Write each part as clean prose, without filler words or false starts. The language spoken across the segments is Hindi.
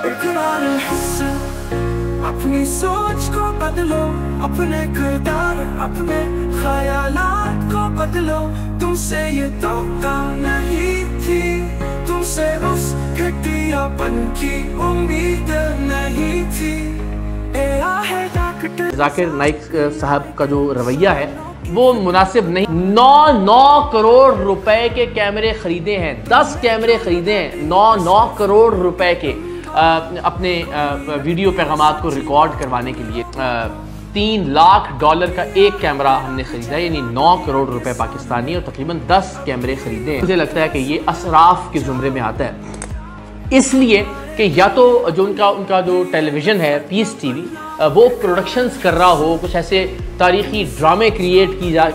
इकरार हिस्सा, अपनी सोच को बदलो, अपने किरदार अपने ख्यालात को बदलो। तुमसे ये तौक़ा नहीं थी, तुमसे उस घटियापन की उम्मीद नहीं थी। जाकिर नाइक साहब का जो रवैया है वो मुनासिब नहीं। 9 करोड़ रुपए के कैमरे खरीदे हैं, 10 कैमरे खरीदे हैं, 9 करोड़ रुपए के अपने वीडियो पैगामात को रिकॉर्ड करवाने के लिए। $3 लाख का एक कैमरा हमने खरीदा, यानी 9 करोड़ रुपए पाकिस्तानी, और तकरीबन 10 कैमरे खरीदे हैं। मुझे लगता है कि ये असराफ के ज़ुमरे में आता है, इसलिए कि या तो जो उनका जो टेलीविज़न है पीस टीवी, वो प्रोडक्शंस कर रहा हो, कुछ ऐसे तारीख़ी ड्रामे क्रिएट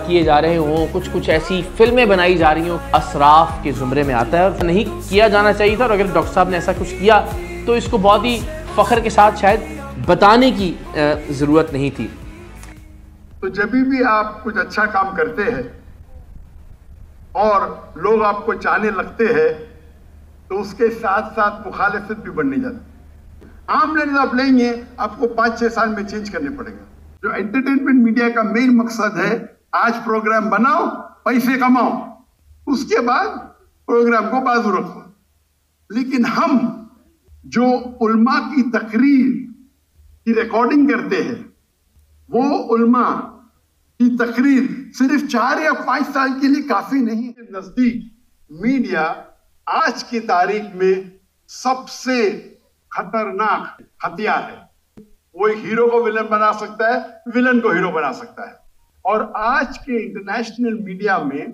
किए जा रहे हों, कुछ ऐसी फिल्में बनाई जा रही हों, असराफ के ज़ुमरे में आता है और नहीं किया जाना चाहिए था। और अगर डॉक्टर साहब ने ऐसा कुछ किया तो इसको बहुत ही फ़ख्र के साथ शायद बताने की ज़रूरत नहीं थी। तो जब भी आप कुछ अच्छा काम करते हैं और लोग आपको चाहने लगते हैं तो उसके साथ साथ मुखालिफत भी बढ़ने जाती। आम लेने आप लेंगे, आपको 5-6 साल में चेंज करने पड़ेगा। जो एंटरटेनमेंट मीडिया का मेन मकसद है, आज प्रोग्राम बनाओ, पैसे कमाओ, उसके बाद प्रोग्राम को बाजू रखो। लेकिन हम जो उल्मा की तकरीर की रिकॉर्डिंग करते हैं, वो उल्मा की तकरीर सिर्फ 4 या 5 साल के लिए काफी नहीं है। नजदीक मीडिया आज की तारीख में सबसे खतरनाक हथियार है। वो एक हीरो को विलन बना सकता है, विलन को हीरो बना सकता है। और आज के इंटरनेशनल मीडिया में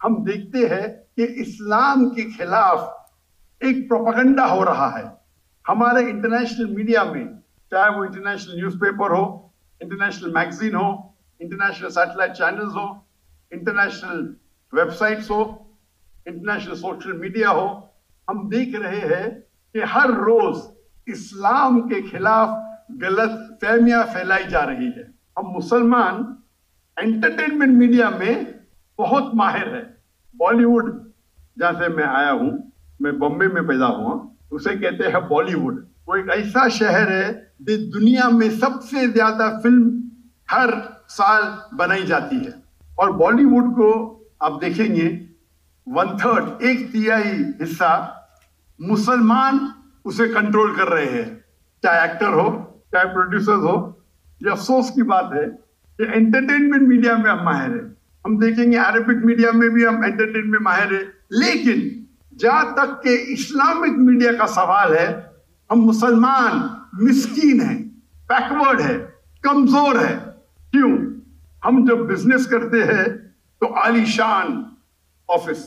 हम देखते हैं कि इस्लाम के खिलाफ एक प्रोपेगेंडा हो रहा है। हमारे इंटरनेशनल मीडिया में, चाहे वो इंटरनेशनल न्यूज़पेपर हो, इंटरनेशनल मैगजीन हो, इंटरनेशनल सैटेलाइट चैनल्स हो, इंटरनेशनल वेबसाइट्स हो, इंटरनेशनल सोशल मीडिया हो, हम देख रहे हैं कि हर रोज इस्लाम के खिलाफ गलत फहमियां फैलाई जा रही है। हम मुसलमान एंटरटेनमेंट मीडिया में बहुत माहिर है। बॉलीवुड, जहां से मैं आया हूं, मैं बॉम्बे में पैदा हुआ, उसे कहते हैं बॉलीवुड। वो एक ऐसा शहर है जो दुनिया में सबसे ज्यादा फिल्म हर साल बनाई जाती है। और बॉलीवुड को आप देखेंगे 1/3, 1/3 हिस्सा मुसलमान उसे कंट्रोल कर रहे हैं, चाहे एक्टर हो, चाहे प्रोड्यूसर्स हो। ये अफसोस की बात है कि एंटरटेनमेंट मीडिया में हम माहिर हैं। हम देखेंगे अरबिक मीडिया में भी हम एंटरटेनमेंट में माहिर हैं, लेकिन जहां तक के इस्लामिक मीडिया का सवाल है, हम मुसलमान मिस्कीन हैं, बैकवर्ड है, कमजोर है। क्यों? हम जब बिजनेस करते हैं तो आलीशान ऑफिस,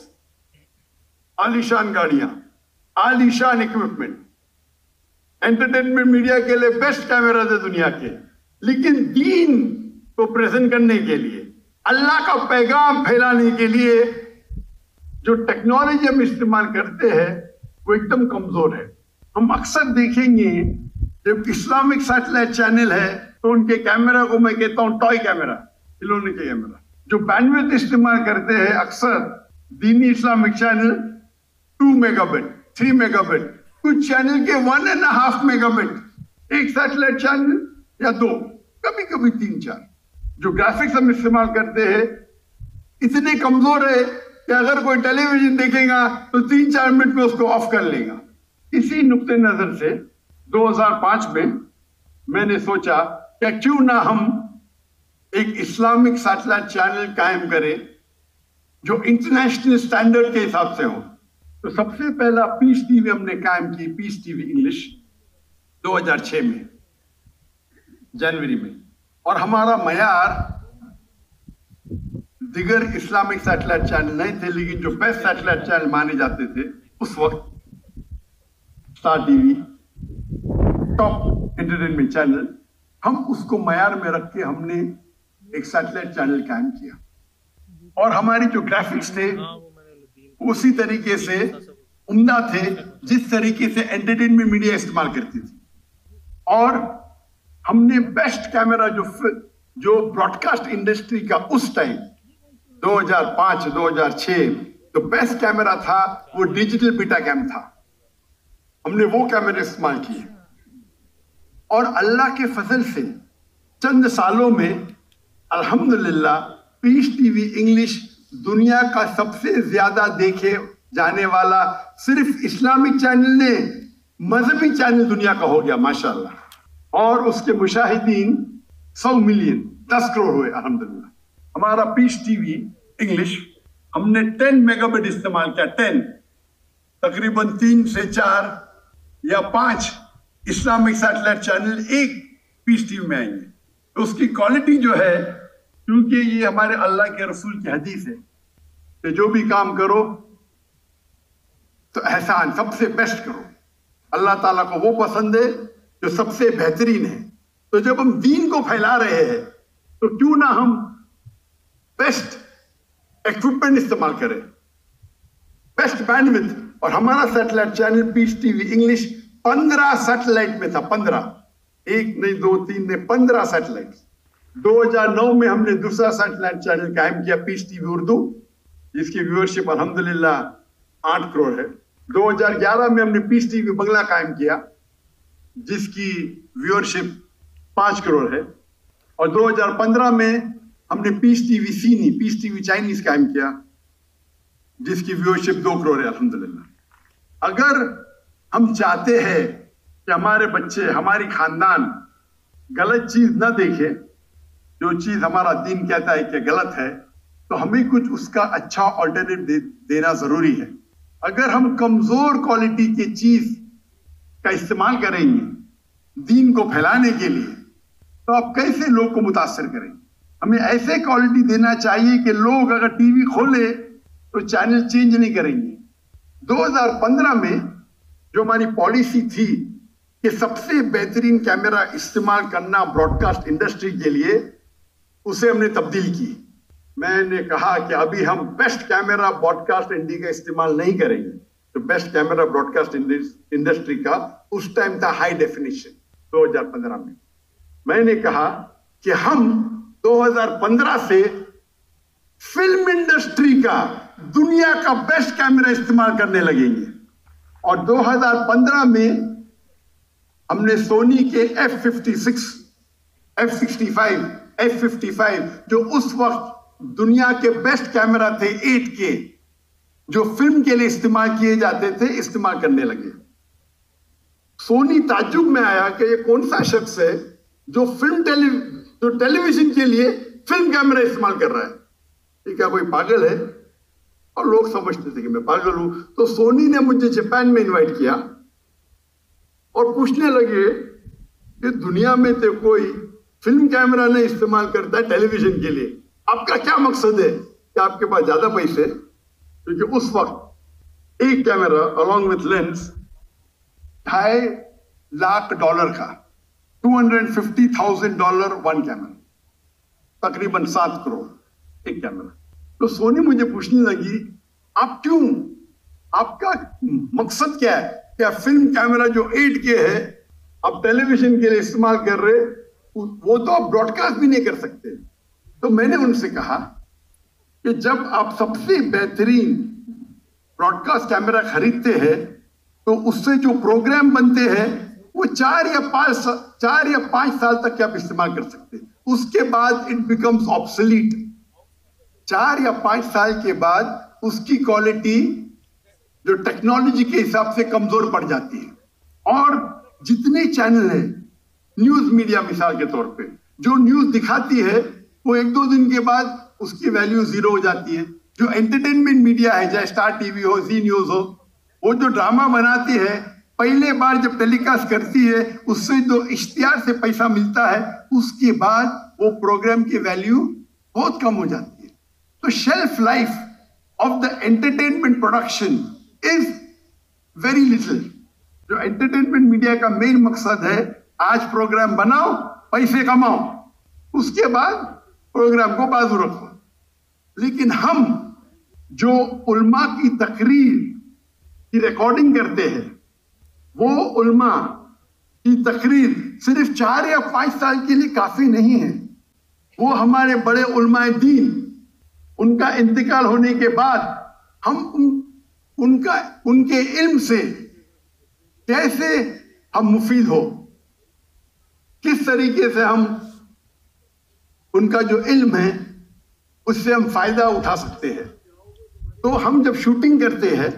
आलीशान गाड़ियां, आलीशान इक्विपमेंट, एंटरटेनमेंट मीडिया के लिए बेस्ट कैमराज है दुनिया के। लेकिन दीन को प्रेजेंट करने के लिए, अल्लाह का पैगाम फैलाने के लिए जो टेक्नोलॉजी हम इस्तेमाल करते हैं वो एकदम कमजोर है। हम अक्सर देखेंगे जब इस्लामिक सैटेलाइट चैनल है तो उनके कैमरा को मैं कहता हूं टॉय कैमरा, खिलौने के कैमरा। जो बैंडविड्थ इस्तेमाल करते हैं अक्सर दीनी इस्लामिक चैनल 2 मेगाबिट, 3 मेगाबिट, कुछ चैनल के 1.5 मेगाबिट, एक सैटेलाइट चैनल या 2, कभी कभी 3-4। जो ग्राफिक्स हम इस्तेमाल करते हैं इतने कमजोर है कि अगर कोई टेलीविजन देखेगा तो 3-4 मिनट में उसको ऑफ कर लेगा। इसी नुक्ते नजर से 2005 में मैंने सोचा कि क्यों ना हम एक इस्लामिक सैटेलाइट चैनल कायम करें जो इंटरनेशनल स्टैंडर्ड के हिसाब से हो। तो सबसे पहला पीस टीवी हमने कायम की, पीस टीवी इंग्लिश, 2006 में जनवरी में। और हमारा मयार दिगर इस्लामिक सैटेलाइट चैनल नहीं थे, लेकिन जो बेस्ट सैटेलाइट चैनल माने जाते थे उस वक्त, star TV, top entertainment channel, हम उसको मयार में रख के हमने एक सैटेलाइट चैनल कायम किया। और हमारी जो ग्राफिक्स थे उसी तरीके से उम्दा थे जिस तरीके से एंटरटेनमेंट मीडिया इस्तेमाल करती थी। और हमने बेस्ट कैमरा जो ब्रॉडकास्ट इंडस्ट्री का उस टाइम 2005-2006 तो बेस्ट कैमरा था वो डिजिटल बीटा कैम था। हमने वो कैमरे इस्तेमाल किए और अल्लाह के फजल से चंद सालों में अल्हम्दुलिल्लाह पीस टीवी इंग्लिश दुनिया का सबसे ज्यादा देखे जाने वाला सिर्फ इस्लामिक चैनल ने मजहबी चैनल दुनिया का हो गया माशाअल्लाह। और उसके मुशाहिदीन 100 मिलियन 10 करोड़ हुए अल्हम्दुलिल्लाह। हमारा पीस टीवी इंग्लिश हमने 10 मेगाबिट इस्तेमाल किया, 10 तकरीबन 3 से 4 या 5 इस्लामिक सैटेलाइट चैनल एक पीस टीवी में आएंगे। तो उसकी क्वालिटी जो है, क्योंकि ये हमारे अल्लाह के रसूल की हदीस है कि जो भी काम करो तो एहसान सबसे बेस्ट करो। अल्लाह ताला को वो पसंद है जो सबसे बेहतरीन है। तो जब हम दीन को फैला रहे हैं तो क्यों ना हम बेस्ट इक्विपमेंट इस्तेमाल करें, बेस्ट बैंडविड्थ। और हमारा satellite channel Peace TV English 15 satellite में था, 15, 1 नहीं 2 3 नहीं 15 सैटेलाइट। 2009 में हमने दूसरा सैटेलाइट चैनल कायम किया पीस टीवी उर्दू, जिसकी व्यूअरशिप अल्हम्दुलिल्लाह 8 करोड़ है। 2011 में हमने पीस टीवी बंगला कायम किया, जिसकी व्यूअरशिप 5 करोड़ है। और 2015 में हमने पीस टीवी सीनी, पीस टीवी चाइनीज कायम किया, जिसकी व्यूअरशिप 2 करोड़ है अल्हम्दुलिल्लाह। अगर हम चाहते हैं कि हमारे बच्चे, हमारी खानदान गलत चीज न देखे, जो चीज हमारा दीन कहता है कि गलत है, तो हमें कुछ उसका अच्छा ऑल्टरनेटिव देना जरूरी है। अगर हम कमजोर क्वालिटी की चीज का इस्तेमाल करेंगे दीन को फैलाने के लिए, तो आप कैसे लोग को मुतासर करेंगे? हमें ऐसे क्वालिटी देना चाहिए कि लोग अगर टीवी खोले तो चैनल चेंज नहीं करेंगे। 2015 में जो हमारी पॉलिसी थी कि सबसे बेहतरीन कैमरा इस्तेमाल करना ब्रॉडकास्ट इंडस्ट्री के लिए, उसे हमने तब्दील की। मैंने कहा कि अभी हम बेस्ट कैमरा ब्रॉडकास्ट इंडिया का इस्तेमाल नहीं करेंगे। तो बेस्ट कैमरा ब्रॉडकास्ट इंडस्ट्री का उस टाइम था हाई डेफिनेशन 2015 में। मैंने कहा कि हम 2015 से फिल्म इंडस्ट्री का, दुनिया का बेस्ट कैमरा इस्तेमाल करने लगेंगे। और 2015 में हमने सोनी के F56, F65, F55 जो उस वक्त दुनिया के बेस्ट कैमरा थे 8K, जो फिल्म के लिए इस्तेमाल किए जाते थे, इस्तेमाल करने लगे। सोनी ताज्जुब में आया कि ये कौन सा शख्स है जो टेलीविजन के लिए फिल्म कैमरा इस्तेमाल कर रहा है, ये क्या कोई पागल है? और लोग समझते थे कि मैं पागल हूं। तो सोनी ने मुझे जापान में इनवाइट किया और पूछने लगे कि दुनिया में तो कोई फिल्म कैमरा नहीं इस्तेमाल करता है टेलीविजन के लिए, आपका क्या मकसद है? कि आपके पास ज्यादा पैसे? क्योंकि उस वक्त एक camera along with lens $2.5 lakh का, $250,000 वन कैमरा, तकरीबन 7 करोड़ एक कैमरा। तो सोनी मुझे पूछने लगी, आप क्यों, आपका मकसद क्या है? क्या फिल्म कैमरा जो 8K है आप टेलीविजन के लिए इस्तेमाल कर रहे, वो तो आप ब्रॉडकास्ट भी नहीं कर सकते। तो मैंने उनसे कहा कि जब आप सबसे बेहतरीन ब्रॉडकास्ट कैमरा खरीदते हैं तो उससे जो प्रोग्राम बनते हैं वो 4 या 5 साल तक आप इस्तेमाल कर सकते हैं, उसके बाद इट बिकम्स ऑब्सोलीट। 4 या 5 साल के बाद उसकी क्वालिटी जो टेक्नोलॉजी के हिसाब से कमजोर पड़ जाती है। और जितने चैनल हैं, न्यूज मीडिया मिसाल के तौर पे, जो न्यूज दिखाती है वो 1-2 दिन के बाद उसकी वैल्यू 0 हो जाती है। जो एंटरटेनमेंट मीडिया है, चाहे स्टार टीवी हो, जी न्यूज हो, वो जो ड्रामा बनाती है, पहले बार जब टेलीकास्ट करती है उससे जो इश्तिहार से पैसा मिलता है, उसके बाद वो प्रोग्राम की वैल्यू बहुत कम हो जाती है। तो shelf life of the entertainment production is very little. जो एंटरटेनमेंट मीडिया का मेन मकसद है, आज प्रोग्राम बनाओ, पैसे कमाओ, उसके बाद प्रोग्राम को बाजू रखो। लेकिन हम जो उल्मा की तकरीर की रिकॉर्डिंग करते हैं, वो उल्मा की तकरीर सिर्फ 4 या 5 साल के लिए काफी नहीं है। वो हमारे बड़े उल्माए दीन, उनका इंतकाल होने के बाद हम उनके इल्म से कैसे हम मुफीद हो, किस तरीके से हम उनका जो इल्म है उससे हम फायदा उठा सकते हैं। तो हम जब शूटिंग करते हैं,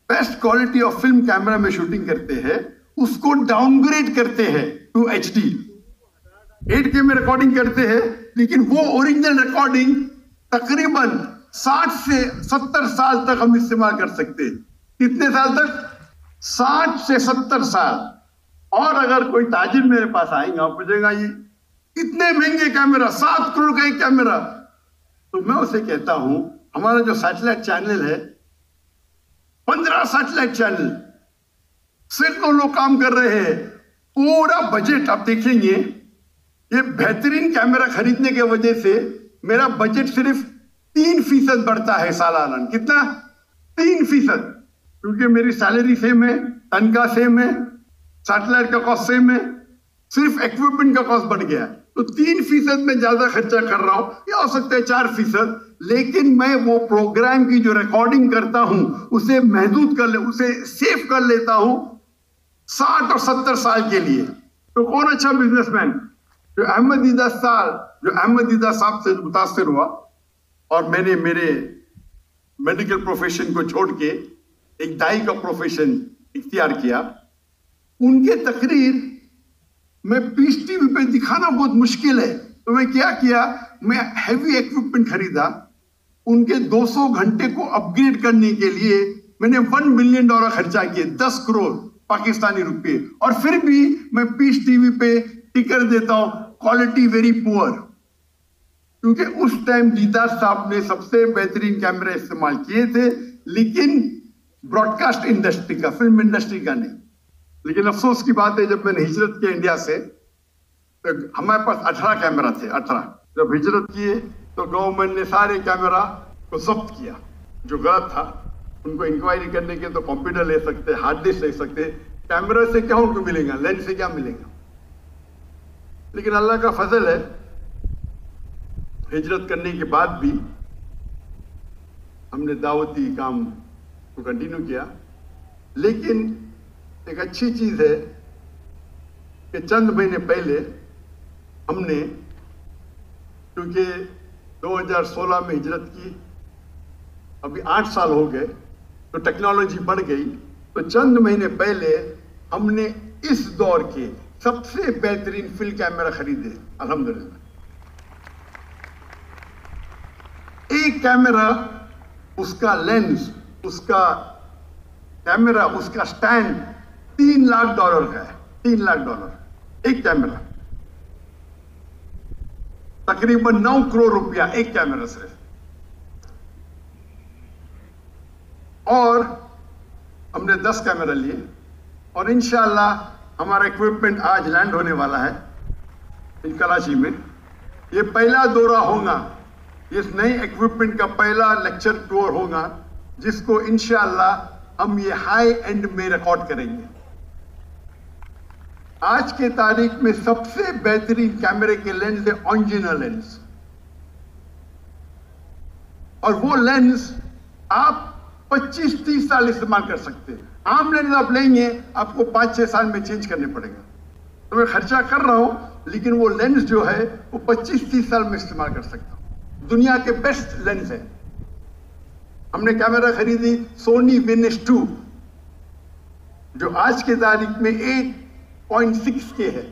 best quality of film camera में शूटिंग करते हैं, उसको डाउनग्रेड करते हैं टू HD, 8K में रिकॉर्डिंग करते हैं, लेकिन वो ओरिजिनल रिकॉर्डिंग तकरीबन 60 से 70 साल तक हम इस्तेमाल कर सकते हैं। कितने साल तक? 60 से 70 साल। और अगर कोई ताजिर मेरे पास आएगा, पूछेगा ये इतने महंगे कैमरा, 7 करोड़ का एक कैमरा, तो मैं उसे कहता हूं हमारा जो सैटेलाइट चैनल है, 15 सैटेलाइट चैनल, सिर्फ तो लोग काम कर रहे हैं। पूरा बजट आप देखेंगे, ये बेहतरीन कैमरा खरीदने के वजह से मेरा बजट सिर्फ 3% बढ़ता है सालाना। कितना? 3%। क्योंकि मेरी सैलरी सेम है, तनख्वाह सेम है, सैटेलाइट का कॉस्ट सेम है, सिर्फ इक्विपमेंट का कॉस्ट बढ़ गया। तो 3% में ज्यादा खर्चा कर रहा हूं, या हो सकता है 4%, लेकिन मैं वो प्रोग्राम की जो रिकॉर्डिंग करता हूं उसे महदूद कर उसे सेव कर लेता हूं 60 और 70 साल के लिए। तो कौन अच्छा बिजनेसमैन? जो अहमद दीदा साहब से मुतासिर हुआ और मैंने मेरे मेडिकल प्रोफेशन को छोड़ के एक दाई का प्रोफेशन इख्तियार किया। उनके तकरीर में पीस टीवी पे दिखाना बहुत मुश्किल है, तो मैं क्या किया, मैं हैवी इक्विपमेंट खरीदा। उनके 200 घंटे को अपग्रेड करने के लिए मैंने $1 मिलियन खर्चा किए, 10 करोड़ पाकिस्तानी रुपए, और फिर भी मैं पीस टीवी पे टिकर देता हूं क्वालिटी वेरी पुअर। क्योंकि उस टाइम दीदा साहब ने सबसे बेहतरीन कैमरे इस्तेमाल किए थे, लेकिन ब्रॉडकास्ट इंडस्ट्री का, फिल्म इंडस्ट्री का नहीं। लेकिन अफसोस की बात है, जब मैंने हिजरत की इंडिया से, तो हमारे पास 18 कैमरा थे। 18 जब हिजरत किए तो गवर्नमेंट ने सारे कैमरा को जब्त किया। जो गलत था उनको इंक्वायरी करने के तो कंप्यूटर ले सकते, हार्ड डिस्क ले सकते, कैमरा से क्या उनको मिलेगा, लेंस से क्या मिलेगा। लेकिन अल्लाह का फजल है, हिजरत करने के बाद भी हमने दावती काम को कंटिन्यू किया। लेकिन एक अच्छी चीज है कि चंद महीने पहले हमने, क्योंकि 2016 में हिजरत की, अभी 8 साल हो गए, तो टेक्नोलॉजी बढ़ गई, तो चंद महीने पहले हमने इस दौर के सबसे बेहतरीन फिल्म कैमरा खरीदे अल्हम्दुलिल्लाह। एक कैमरा, उसका लेंस, उसका कैमरा, उसका स्टैंड $3 लाख का है। $3 लाख एक कैमरा, तकरीबन 9 करोड़ रुपया एक कैमरा से। और हमने 10 कैमरा लिए, और इंशाअल्लाह हमारा इक्विपमेंट आज लैंड होने वाला है इन कराची में। ये पहला दौरा होगा, इस नए इक्विपमेंट का पहला लेक्चर टूर होगा, जिसको इंशाअल्लाह हम ये हाई एंड में रिकॉर्ड करेंगे। आज के तारीख में सबसे बेहतरीन कैमरे के लेंस है ऑन्जिना लेंस, और वो लेंस आप 25-30 साल इस्तेमाल कर सकते हैं। आम लेंस आप लेंगे, आपको 5-6 साल में चेंज करने पड़ेगा। तो मैं खर्चा कर रहा हूं, लेकिन वो लेंस जो है वो 25-30 साल में इस्तेमाल कर सकता हूं। दुनिया के बेस्ट लेंस है। हमने कैमरा खरीदी सोनी वेनिस 2, जो आज के तारीख में 8.6K है।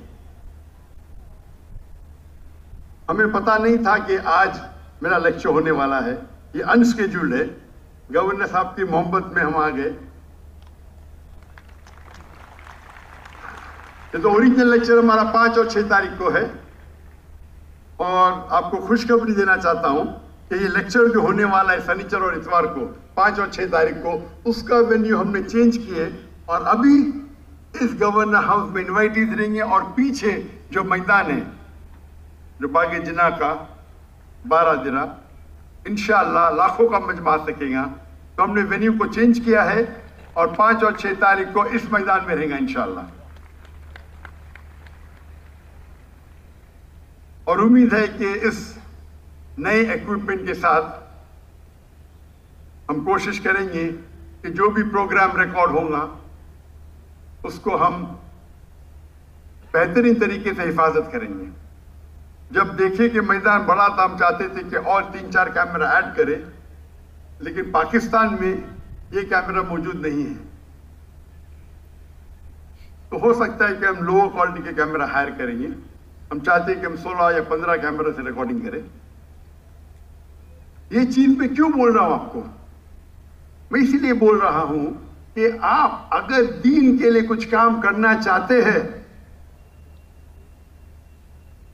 हमें पता नहीं था कि आज मेरा लेक्चर होने वाला है, ये अनस्केड्यूल्ड है। गवर्नर साहब की मोहब्बत में हम आ गए। ये तो ओरिजिनल लेक्चर हमारा 5 और 6 तारीख को है, और आपको खुशखबरी देना चाहता हूं कि ये लेक्चर जो होने वाला है शनिचर और इतवार को, 5 और 6 तारीख को, उसका वेन्यू हमने चेंज किए, और अभी इस गवर्नर हाउस में इन्वाइटीज रहेंगे। और पीछे जो मैदान है, जो बागे जिना का 12 दिना, इंशाअल्लाह लाखों का मजमा आ सकेगा। तो हमने वेन्यू को चेंज किया है, और 5 और 6 तारीख को इस मैदान में रहेगा इंशाअल्लाह। और उम्मीद है कि इस नए इक्विपमेंट के साथ हम कोशिश करेंगे कि जो भी प्रोग्राम रिकॉर्ड होगा उसको हम बेहतरीन तरीके से हिफाजत करेंगे। जब देखे कि मैदान बड़ा था, हम चाहते थे कि और 3-4 कैमरा ऐड करें, लेकिन पाकिस्तान में ये कैमरा मौजूद नहीं है। तो हो सकता है कि हम लोअर क्वालिटी के कैमरा हायर करेंगे। हम चाहते हैं कि हम 16 या 15 कैमरा से रिकॉर्डिंग करें। ये चीज मैं क्यों बोल रहा हूं आपको? मैं इसीलिए बोल रहा हूं कि आप अगर दीन के लिए कुछ काम करना चाहते हैं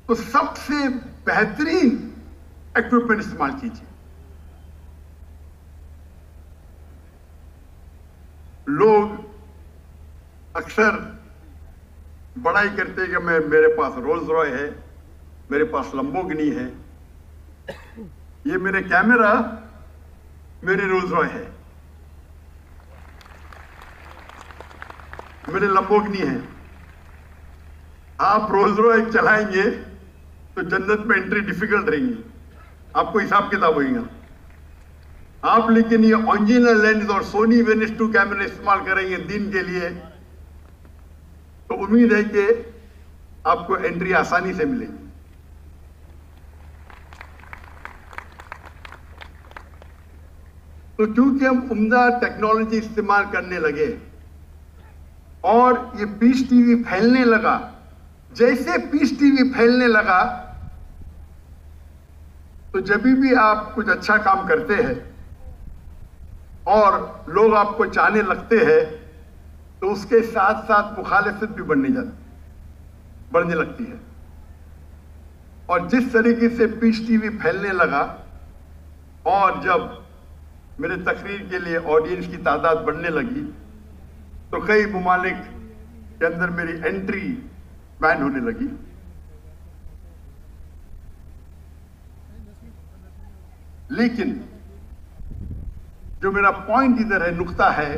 तो सबसे बेहतरीन इक्विपमेंट इस्तेमाल कीजिए। लोग अक्सर बड़ाई करते हैं कि मेरे पास रोल्स रॉय है, मेरे पास लंबोर्गिनी है। ये मेरे कैमरा मेरे रोल्स रॉय है, मेरे लंबोर्गिनी है। आप रोल्स रॉय चलाएंगे तो जन्नत में एंट्री डिफिकल्ट रहेगी, आपको हिसाब किताब होगा। आप लेकिन ये ओरिजिनल लेंस और सोनी वेनिस 2 कैमरे इस्तेमाल करेंगे दिन के लिए, तो उम्मीद है कि आपको एंट्री आसानी से मिलेगी। तो क्योंकि हम उम्दा टेक्नोलॉजी इस्तेमाल करने लगे और ये पीस टीवी फैलने लगा, जैसे पीस टीवी फैलने लगा तो जब भी आप कुछ अच्छा काम करते हैं और लोग आपको चाहने लगते हैं तो उसके साथ साथ मुखालिफत भी बढ़ने लगती है। और जिस तरीके से पीस टीवी फैलने लगा और जब मेरे तकरीर के लिए ऑडियंस की तादाद बढ़ने लगी तो कई ममालिक के अंदर मेरी एंट्री बैन होने लगी। लेकिन जो मेरा पॉइंट इधर है, नुक्ता है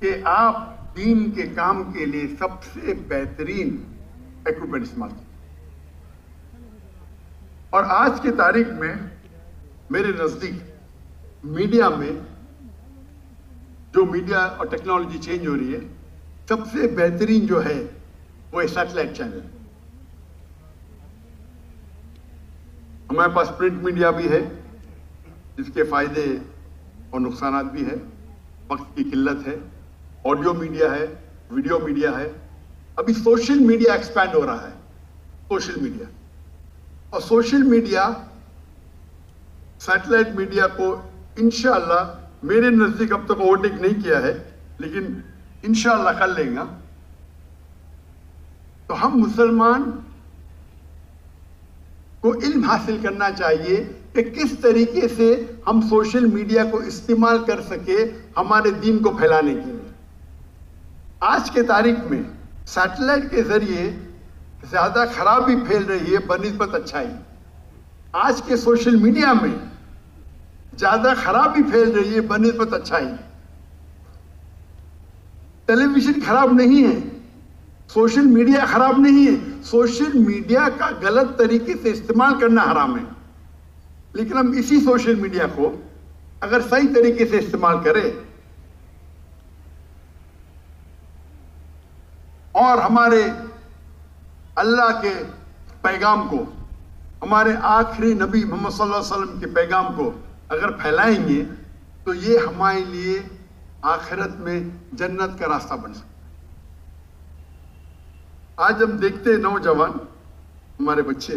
कि आप दीन के काम के लिए सबसे बेहतरीन इक्विपमेंट इस्तेमाल कीजिए। और आज की तारीख में मेरे नजदीक मीडिया में जो मीडिया और टेक्नोलॉजी चेंज हो रही है, सबसे बेहतरीन जो है वो है सैटेलाइट चैनल। हमारे पास प्रिंट मीडिया भी है जिसके फायदे और नुकसानात भी है, वक्त की किल्लत है। ऑडियो मीडिया है, वीडियो मीडिया है। अभी सोशल मीडिया एक्सपैंड हो रहा है, सोशल मीडिया। और सोशल मीडिया सैटेलाइट मीडिया को इंशाअल्लाह मेरे नजदीक अब तक ओवरटेक नहीं किया है, लेकिन इंशाअल्लाह कर लेगा। तो हम मुसलमान को इल्म हासिल करना चाहिए कि किस तरीके से हम सोशल मीडिया को इस्तेमाल कर सके हमारे दीन को फैलाने के लिए। आज के तारीख में सैटेलाइट के जरिए ज्यादा खराबी फैल रही है बनिस्बत अच्छाई। आज के सोशल मीडिया में ज्यादा खराबी फैल रही है बनिस्बत अच्छाई। टेलीविजन खराब नहीं है, सोशल मीडिया खराब नहीं है। सोशल मीडिया का गलत तरीके से इस्तेमाल करना हराम है, लेकिन हम इसी सोशल मीडिया को अगर सही तरीके से इस्तेमाल करें और हमारे अल्लाह के पैगाम को, हमारे आखिरी नबी मोहम्मद सल्लल्लाहु अलैहि वसल्लम के पैगाम को अगर फैलाएंगे तो ये हमारे लिए आखिरत में जन्नत का रास्ता बन सकता है। आज हम देखते हैं नौजवान, हमारे बच्चे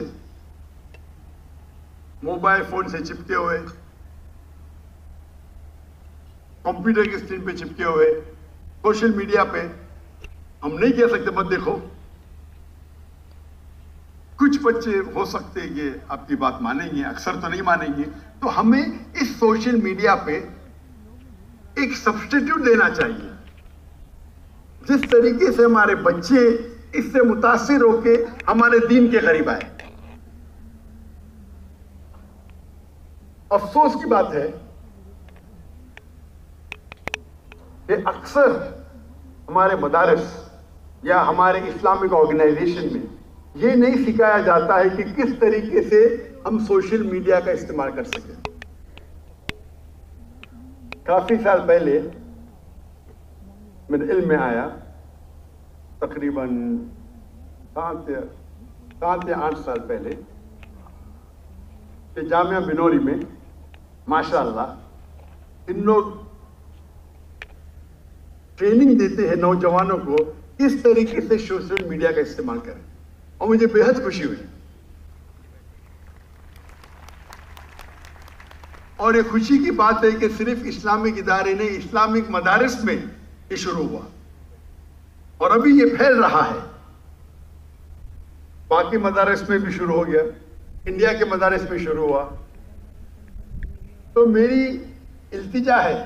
मोबाइल फोन से चिपके हुए, कंप्यूटर की स्क्रीन पे चिपके हुए, सोशल मीडिया पे। हम नहीं कह सकते मत देखो, कुछ बच्चे हो सकते हैं कि आपकी बात मानेंगे, अक्सर तो नहीं मानेंगे। तो हमें इस सोशल मीडिया पे एक सब्स्टिट्यूट देना चाहिए जिस तरीके से हमारे बच्चे इससे मुतासिर होके हमारे दीन के करीब आए। अफसोस की बात है कि अक्सर हमारे मदारिस या हमारे इस्लामिक ऑर्गेनाइजेशन में ये नहीं सिखाया जाता है कि किस तरीके से हम सोशल मीडिया का इस्तेमाल कर सकें। काफी साल पहले मेरे इल्म में आया तकरीबन 7 या 8 साल पहले कि जामिया बिनोरी में माशाअल्लाह इन लोग ट्रेनिंग देते हैं नौजवानों को किस तरीके से सोशल मीडिया का इस्तेमाल करें, और मुझे बेहद खुशी हुई। और ये खुशी की बात है कि सिर्फ इस्लामिक इदारे नहीं, इस्लामिक मदारिस में ये शुरू हुआ और अभी ये फैल रहा है। बाकी मदारिस में भी शुरू हो गया, इंडिया के मदारिस में शुरू हुआ। तो मेरी इल्तिजा है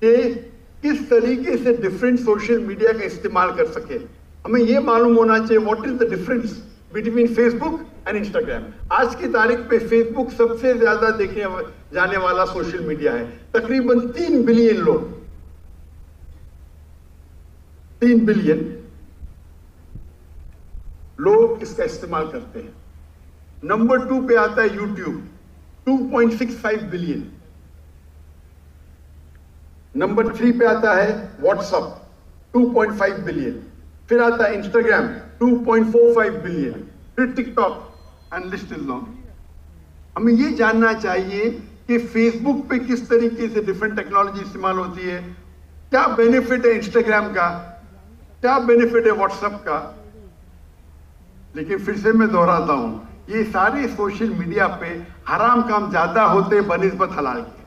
कि किस तरीके से डिफरेंट सोशल मीडिया का इस्तेमाल कर सके। हमें यह मालूम होना चाहिए what is the difference between Facebook and Instagram. आज की तारीख पे फेसबुक सबसे ज्यादा देखे जाने वाला सोशल मीडिया है। तकरीबन 3 बिलियन लोग, 3 बिलियन लोग इसका इस्तेमाल करते हैं। नंबर 2 पे आता है यूट्यूब, 2.65 बिलियन। नंबर 3 पे आता है व्हाट्सएप, 2.5 बिलियन। फिर आता है इंस्टाग्राम, 2.45 बिलियन। फिर TikTok and list is long. हमें ये जानना चाहिए कि फेसबुक पे किस तरीके से डिफरेंट टेक्नोलॉजी इस्तेमाल होती है, क्या बेनिफिट है इंस्टाग्राम का, क्या बेनिफिट है व्हाट्सएप का। लेकिन फिर से मैं दोहराता हूं, ये सारे सोशल मीडिया पे हराम काम ज्यादा होते बनिस्बत हलाल के।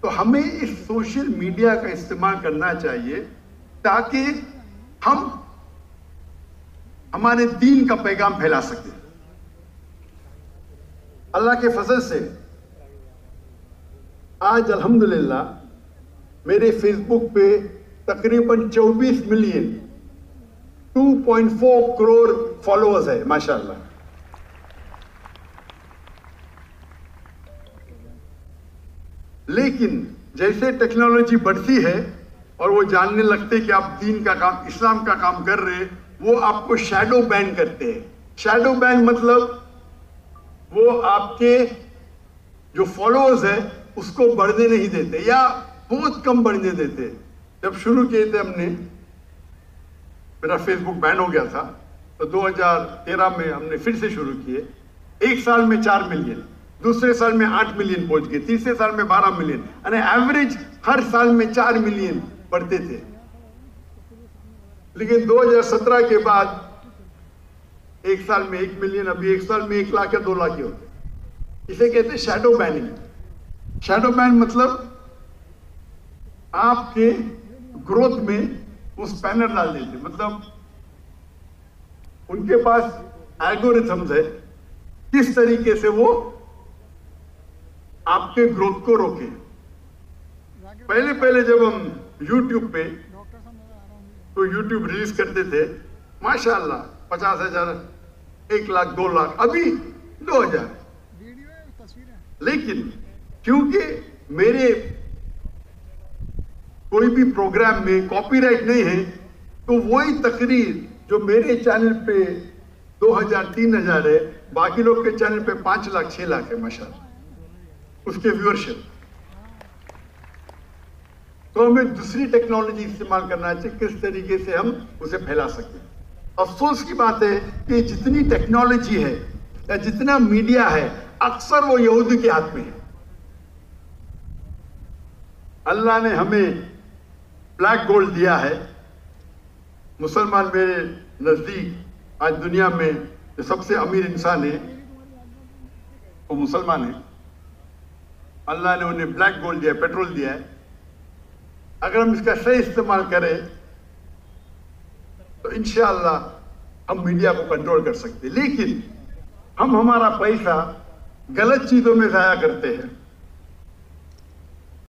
तो हमें इस सोशल मीडिया का इस्तेमाल करना चाहिए ताकि हम हमारे दीन का पैगाम फैला सके। अल्लाह के फजल से आज अल्हम्दुलिल्लाह मेरे फेसबुक पे तकरीबन 24 मिलियन 2.4 करोड़ फॉलोअर्स है माशाल्लाह। लेकिन जैसे टेक्नोलॉजी बढ़ती है और वो जानने लगते हैं कि आप दीन का काम, इस्लाम का काम कर रहे हैं, वो आपको शैडो बैन करते हैं। शैडो बैन मतलब वो आपके जो फॉलोअर्स है उसको बढ़ने नहीं देते या बहुत कम बढ़ने देते। जब शुरू किए थे हमने, मेरा फेसबुक बैन हो गया था, तो 2013 में हमने फिर से शुरू किए। एक साल में 4 मिलियन, दूसरे साल में 8 मिलियन पहुंच गए, तीसरे साल में 12 मिलियन, यानी एवरेज हर साल में 4 मिलियन बढ़ते थे। लेकिन 2017 के बाद एक साल में 1 मिलियन, अभी एक साल में 1 लाख या 2 लाख ही होते। इसे कहते हैं शैडो बैनिंग। शैडो बैन मतलब आपके ग्रोथ में वो स्पैनर डाल देते, मतलब उनके पास एल्गोरिथम्स है किस तरीके से वो आपके ग्रोथ को रोके। पहले जब हम YouTube पे तो YouTube रिलीज करते थे माशाल्लाह 50,000, 1 लाख, 2 लाख, अभी 2,000। लेकिन क्योंकि मेरे कोई भी प्रोग्राम में कॉपीराइट नहीं है, तो वही तकरीर जो मेरे चैनल पे 2,000, 3,000 है, बाकी लोग के चैनल पे 5 लाख, 6 लाख है माशाल्लाह उसके व्यूअरशिप। तो हमें दूसरी टेक्नोलॉजी इस्तेमाल करना चाहिए किस तरीके से हम उसे फैला सकें। अफसोस की बात है कि जितनी टेक्नोलॉजी है या जितना मीडिया है, अक्सर वो यहूदी के हाथ में है। अल्लाह ने हमें ब्लैक गोल्ड दिया है। मुसलमान मेरे नजदीक आज दुनिया में जो सबसे अमीर इंसान है वो मुसलमान है। अल्लाह ने उन्हें ब्लैक गोल्ड दिया, पेट्रोल दिया है। अगर हम इसका सही इस्तेमाल करें तो इंशाअल्लाह हम मीडिया को कंट्रोल कर सकते हैं। लेकिन हम हमारा पैसा गलत चीजों में जाया करते हैं।